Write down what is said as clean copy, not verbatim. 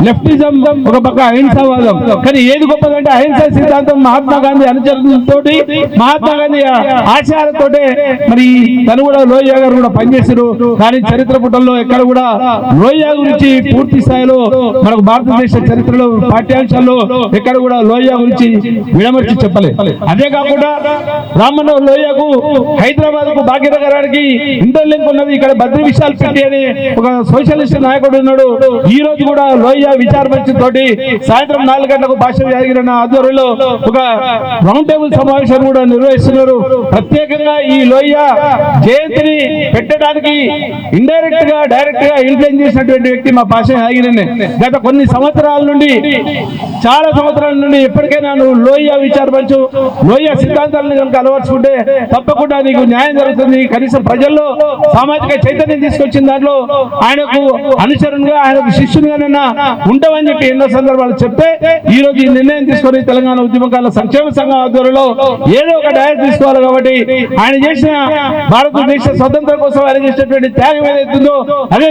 Leftism, ఒక పక్క అహింసావాదం. కానీ ఏది గొప్పదంటే అహింసా సిద్ధాంతం మహాత్మా గాంధీ అనుచరులతోటి, మహాత్మా గాంధీ ఆశయాలతోటే మరి తను కూడా లోహియా గారు కూడా పనిచేశారు. కానీ చరిత్ర పుటల్లో ఎక్కడ కూడా లోహియా గురించి పూర్తి స్థాయిలో మనకు భారతదేశ చరిత్రలో పాఠ్యాంశాల్లో ఎక్కడ కూడా లోహియా గురించి విడమర్చి చెప్పలేదు. అదే కాకుండా రామన్న లోహియాకు హైదరాబాద్ కు భాగ్యనగరానికి ఇంటర్లింక్ ఉన్నది. ఇక్కడ బద్రి విశాల్ పెట్టి అని ఒక సోషలిస్ట్ నాయకుడు ఉన్నాడు. ఈ రోజు కూడా లోహియా విచార మంచి తోటి సాయంత్రం 4 గంటలకు భాష యాదగిరి ఆధ్వర్యంలో ఒక రౌండ్ టేబుల్ సమావేశాన్ని కూడా నిర్వహిస్తున్నారు. ప్రత్యేకంగా ఈ లోహియా జయంతిని పెట్టడానికి ఇండైరెక్ట్ గా డైరెక్ట్ గా ఇన్ఫ్లుయెన్స్ చేసినటువంటి వ్యక్తి మా భాష యాదగిరినే. గత కొన్ని సంవత్సరాల నుండి, చాలా సంవత్సరాల నుండి ఎప్పటికైనా నువ్వు లోహియా విచార మంచు, లోహియా సిద్ధాంతాలను కనుక అలవర్చుకుంటే తప్పకుండా నీకు న్యాయం జరుగుతుంది. కనీసం ప్రజల్లో సామాజిక చైతన్యం తీసుకొచ్చిన దాంట్లో ఆయనకు అనుచరునిగా, ఆయనకు శిష్యునిగానైనా ఉంటామని చెప్పి ఎన్నో సందర్భాలు చెప్తే ఈ రోజు ఈ నిర్ణయం తీసుకొని తెలంగాణ ఉద్యమకాల సంక్షేమ సంఘం ఆధ్వర్యంలో ఏదో ఒక డయర్ తీసుకోవాలి. కాబట్టి ఆయన చేసిన భారతదేశ స్వతంత్రం కోసం ఆయన చేసినటువంటి త్యాగం ఏదైతుందో అదే